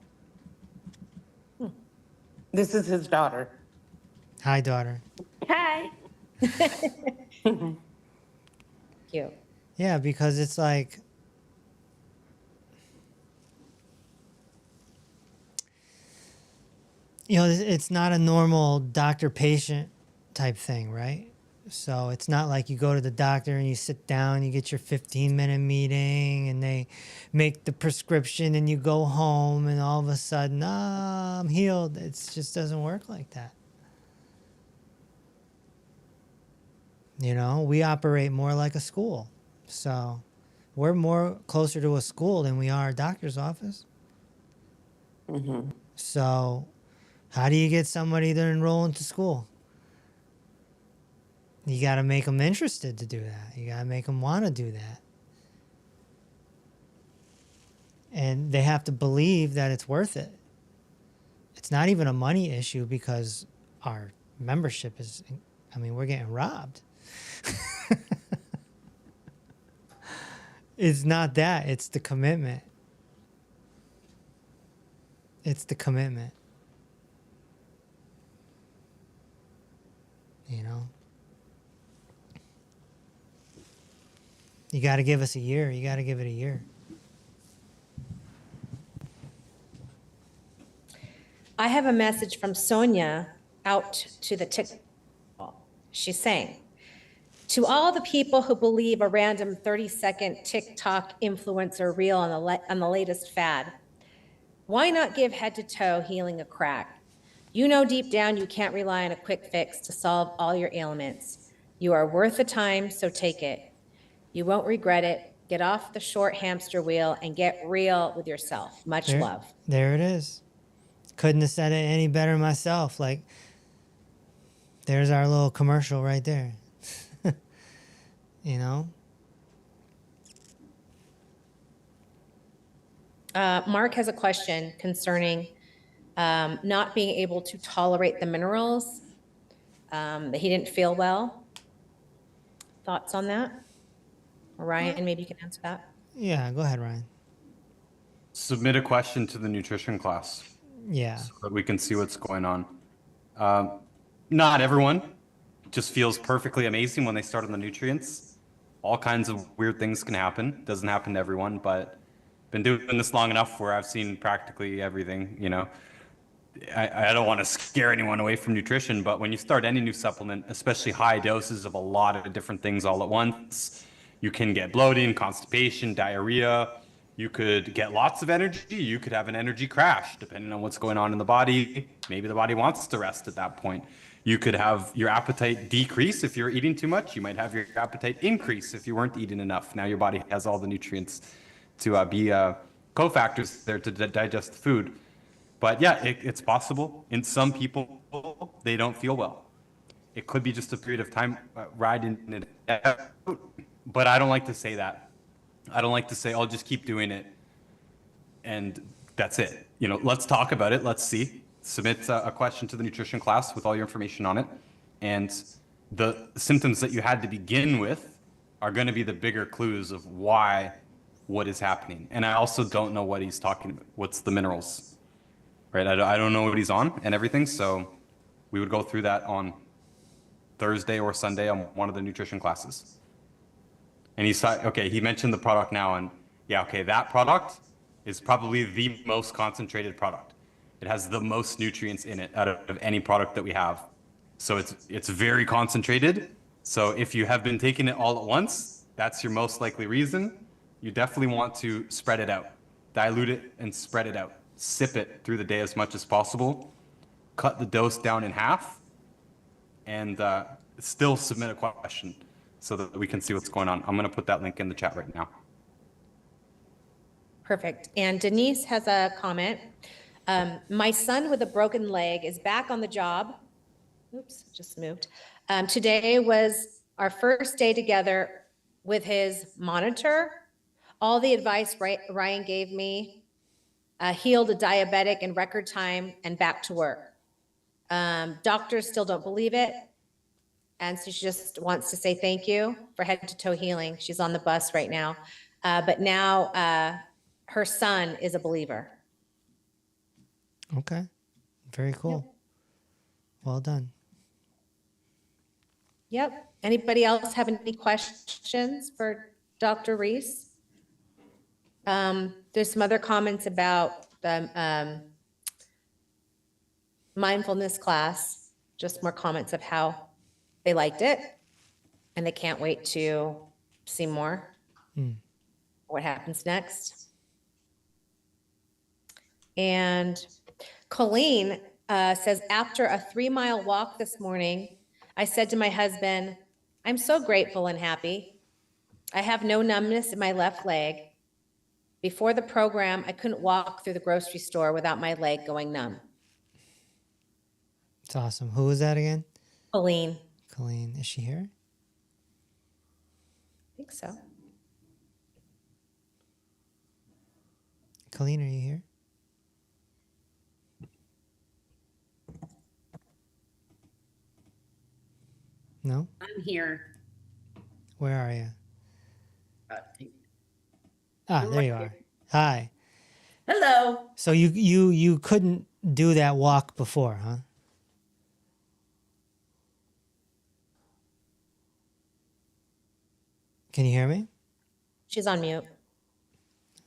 This is his daughter. Hi, daughter. Hi. Cute. Yeah, because it's like, it's not a normal doctor-patient type thing, right? So it's not like you go to the doctor and you sit down, you get your 15-minute meeting, and they make the prescription, and you go home, and all of a sudden, I'm healed. It just doesn't work like that. We operate more like a school. So we're more closer to a school than we are a doctor's office. Mm-hmm. So how do you get somebody to enroll into school? You got to make them interested to do that. You got to make them want to do that. And they have to believe that it's worth it. It's not even a money issue because our membership is, we're getting robbed. It's not that. It's the commitment. It's the commitment. You got to give us a year. You got to give it a year. I have a message from Sonia out to the TikTok. She's saying, to all the people who believe a random 30-second TikTok influencer reel on the latest fad, why not give head to toe healing a crack? Deep down you can't rely on a quick fix to solve all your ailments. You are worth the time, so take it. You won't regret it. Get off the short hamster wheel and get real with yourself. Much love. There it is. Couldn't have said it any better myself. Like, there's our little commercial right there. Mark has a question concerning not being able to tolerate the minerals, that he didn't feel well. Thoughts on that? Ryan, maybe you can answer that. Yeah, go ahead, Ryan. Submit a question to the nutrition class. Yeah. So that we can see what's going on. Not everyone just feels perfectly amazing when they start on the nutrients. All kinds of weird things can happen. Doesn't happen to everyone, but been doing this long enough where I've seen practically everything, I don't want to scare anyone away from nutrition, but when you start any new supplement, especially high doses of a lot of different things all at once, you can get bloating, constipation, diarrhea. You could get lots of energy. You could have an energy crash, depending on what's going on in the body. Maybe the body wants to rest at that point. You could have your appetite decrease if you're eating too much. You might have your appetite increase if you weren't eating enough. Now your body has all the nutrients to be cofactors there to digest the food. But yeah, it's possible. In some people, they don't feel well. It could be just a period of time riding it out. But I don't like to say that. I don't like to say, I'll just keep doing it and that's it. Let's talk about it. Let's see. Submit a question to the nutrition class with all your information on it. And the symptoms that you had to begin with are going to be the bigger clues of what is happening. And I also don't know what he's talking about. What's the minerals, right? I don't know what he's on and everything. So we would go through that on Thursday or Sunday on one of the nutrition classes. And he mentioned the product now, and yeah, okay, that product is probably the most concentrated product. It has the most nutrients in it out of any product that we have. So it's very concentrated. So if you have been taking it all at once, that's your most likely reason. You definitely want to spread it out. Dilute it and spread it out. Sip it through the day as much as possible. Cut the dose down in half, and still submit a question so that we can see what's going on. I'm going to put that link in the chat right now. Perfect. And Denise has a comment. My son with a broken leg is back on the job. Oops, just moved. Today was our first day together with his monitor. All the advice Ryan gave me, healed a diabetic in record time and back to work. Doctors still don't believe it. And so she just wants to say thank you for head to toe healing. She's on the bus right now. But now her son is a believer. Okay. Very cool. Well done. Yep. Anybody else have any questions for Dr. Reese? There's some other comments about the mindfulness class, just more comments of how they liked it and they can't wait to see more. What happens next. And Colleen says, after a 3-mile walk this morning, I said to my husband, I'm so grateful and happy. I have no numbness in my left leg. Before the program, I couldn't walk through the grocery store without my leg going numb. It's awesome. Who was that again? Colleen. Colleen. Is she here? I think so. Colleen, are you here? No? I'm here. Where are you? I'm There you right are. here. Hi. Hello. So you couldn't do that walk before, huh? Can you hear me? She's on mute.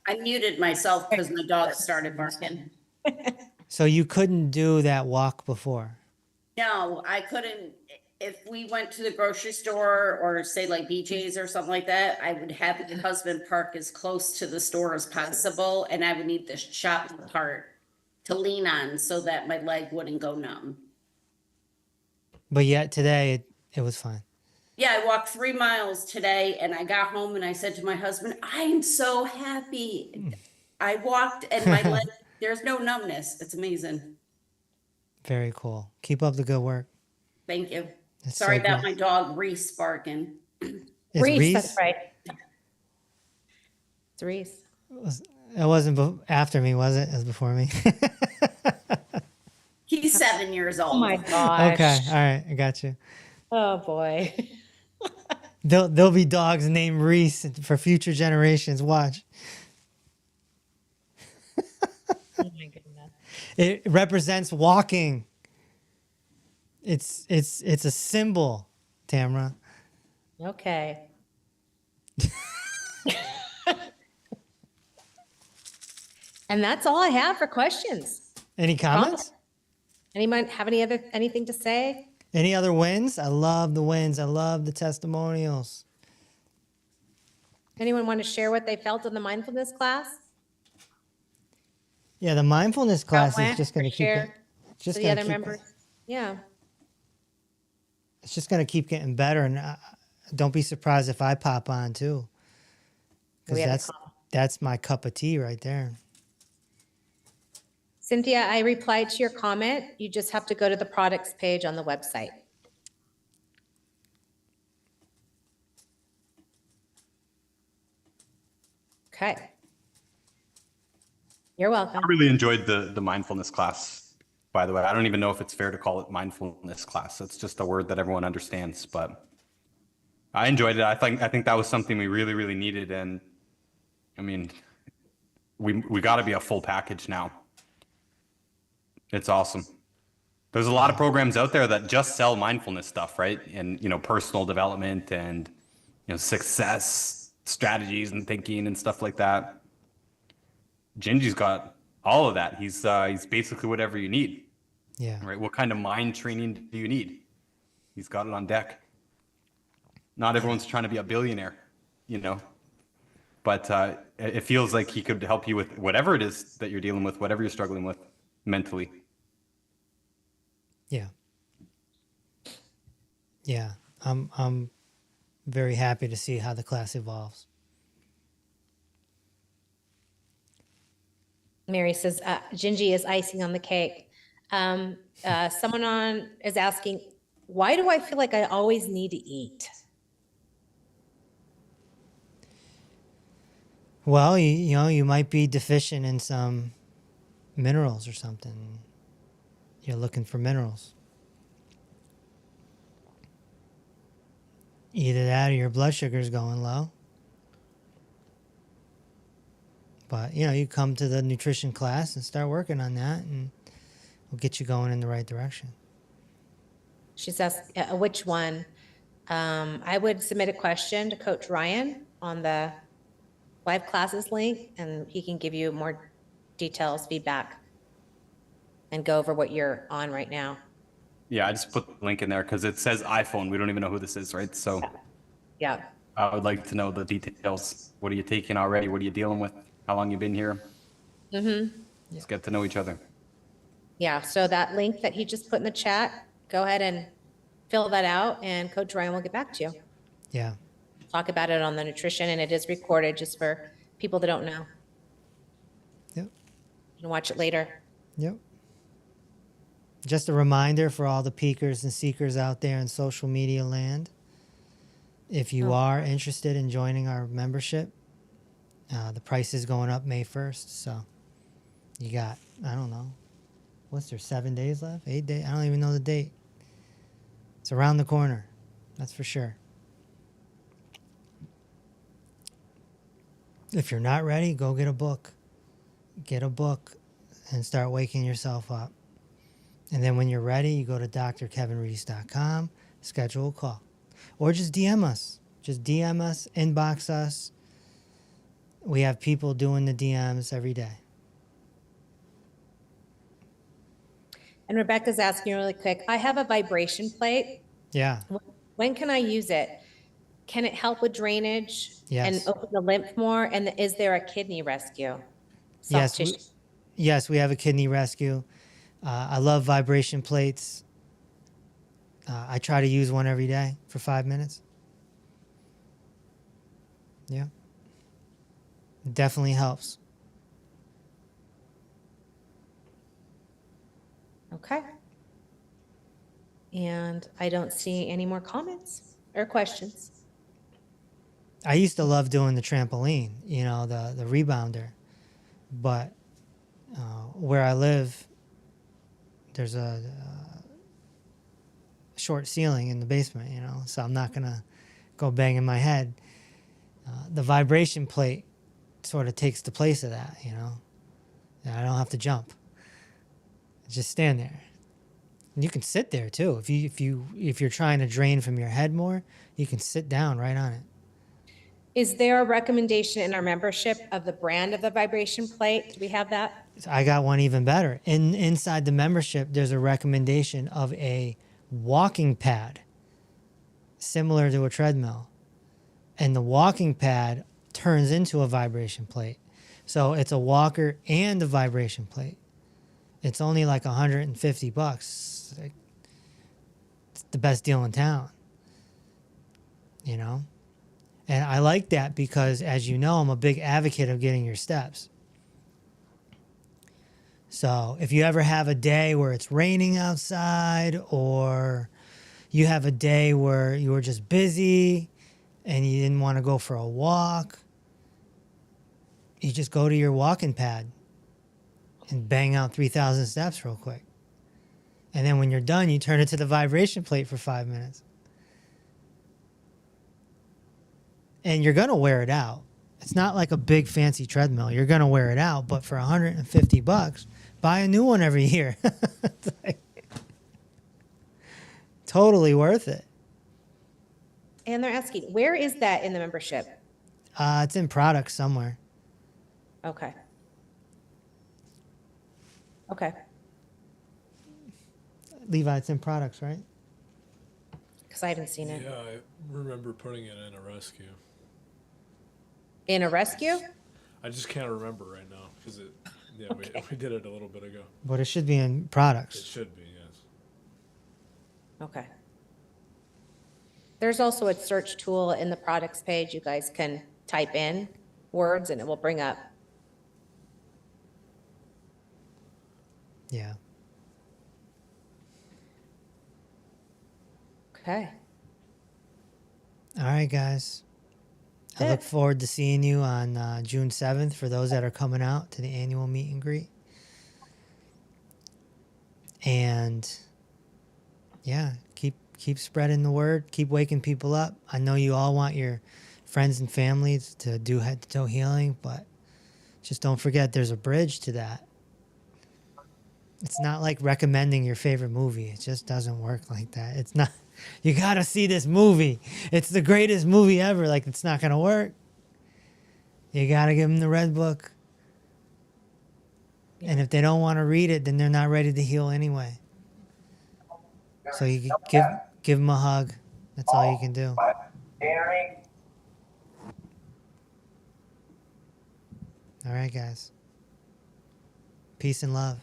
I muted myself because my dog started barking. So you couldn't do that walk before. No, I couldn't. If we went to the grocery store or say like BJ's or something like that, I would have my husband park as close to the store as possible, and I would need the shopping cart to lean on so that my leg wouldn't go numb. But yet today it was fine. Yeah, I walked 3 miles today and I got home and I said to my husband, I am so happy. I walked and my leg, there's no numbness. It's amazing. Very cool. Keep up the good work. Thank you. That's Sorry so about great. my dog Reese barking. It's Reese, that's right. It's Reese. It wasn't after me, was it? It was before me. He's 7 years old. Oh my gosh. Okay. All right. I got you. Oh boy. There'll be dogs named Reese for future generations. Watch. Oh my goodness. It represents walking. It's a symbol, Tamara. Okay. And that's all I have for questions. Any comments? Anyone have anything to say? Any other wins? I love the wins. I love the testimonials. Anyone want to share what they felt in the mindfulness class? Yeah, the mindfulness class is just going to keep share it. Just to the gonna other keep members. Yeah. It's just going to keep getting better, and don't be surprised if I pop on too, We because have a that's my cup of tea right there. Cynthia, I replied to your comment. You just have to go to the products page on the website. Okay. You're welcome. I really enjoyed the mindfulness class, by the way. I don't even know if it's fair to call it mindfulness class. It's just a word that everyone understands, but I enjoyed it. I think that was something we really, really needed. And I mean, we got to be a full package now. It's awesome. There's a lot of programs out there that just sell mindfulness stuff, right? And, personal development and, success strategies and thinking and stuff like that. Gingy's got all of that. He's basically whatever you need, Yeah. right? What kind of mind training do you need? He's got it on deck. Not everyone's trying to be a billionaire, but it feels like he could help you with whatever it is that you're dealing with, whatever you're struggling with mentally. Yeah. Yeah. I'm very happy to see how the class evolves. Mary says, Gingy is icing on the cake. Someone is asking, why do I feel like I always need to eat? Well, you know, you might be deficient in some minerals or something. You're looking for minerals. Either that or your blood sugar is going low. But, you know, you come to the nutrition class and start working on that, and we'll get you going in the right direction. She's asked, which one? I would submit a question to Coach Ryan on the live classes link, and he can give you more details, feedback, and go over what you're on right now. Yeah, I just put the link in there because it says iPhone. We don't even know who this is, right? So Yeah. I would like to know the details. What are you taking already? What are you dealing with? How long you been here? Let's get to know each other. Yeah, so that link that he just put in the chat, go ahead and fill that out, and Coach Ryan will get back to you. Yeah. Talk about it on the nutrition, and it is recorded just for people that don't know. Yep. You can watch it later. Yep. Just a reminder for all the peekers and seekers out there in social media land. If you are interested in joining our membership, the price is going up May 1st. So you got, I don't know, what's there, 7 days left? 8 days? I don't even know the date. It's around the corner. That's for sure. If you're not ready, go get a book. Get a book and start waking yourself up. And then when you're ready, you go to drkevinreese.com, schedule a call. Or just DM us. Just DM us, inbox us. We have people doing the DMs every day. And Rebecca's asking really quick, I have a vibration plate. Yeah. When can I use it? Can it help with drainage and Yes. open the lymph more? And is there a kidney rescue? Yes. Soft tissue. Yes, we have a kidney rescue. I love vibration plates. I try to use one every day for 5 minutes. Yeah. It definitely helps. Okay. And I don't see any more comments or questions. I used to love doing the trampoline, you know, the rebounder. But where I live, there's a short ceiling in the basement, you know, so I'm not going to go banging my head. The vibration plate sort of takes the place of that, you know. And I don't have to jump. Just stand there. And you can sit there too. If you're trying to drain from your head more, you can sit down right on it. Is there a recommendation in our membership of the brand of the vibration plate? Do we have that? I got one even better. Inside the membership, there's a recommendation of a walking pad similar to a treadmill. And the walking pad turns into a vibration plate. So it's a walker and a vibration plate. It's only like $150. It's the best deal in town. You know? And I like that because, as you know, I'm a big advocate of getting your steps. So if you ever have a day where it's raining outside, or you have a day where you were just busy and you didn't want to go for a walk, you just go to your walking pad and bang out 3,000 steps real quick. And then when you're done, you turn it to the vibration plate for 5 minutes. And you're going to wear it out. It's not like a big fancy treadmill. You're going to wear it out, but for $150, buy a new one every year. It's like, totally worth it. And they're asking, where is that in the membership? It's in products somewhere. Okay. Okay. Levi, it's in products, right? Because I haven't seen it. Yeah, I remember putting it in a rescue. In a rescue? I just can't remember right now because we did it a little bit ago. But it should be in It products. should be, yes. Okay. There's also a search tool in the products page. You guys can type in words and it will bring up Yeah. Okay. All right, guys. I look Good. forward to seeing you on June 7th for those that are coming out to the annual meet and greet. And yeah, keep spreading the word, keep waking people up. I know you all want your friends and families to do head to toe healing, but just don't forget there's a bridge to that. It's not like recommending your favorite movie. It just doesn't work like that. It's not, you gotta see this movie. It's the greatest movie ever. Like, it's not gonna work. You gotta give them the red book. And if they don't want to read it, then they're not ready to heal anyway. So you give them a hug. That's all you can do. All right, guys. Peace and love.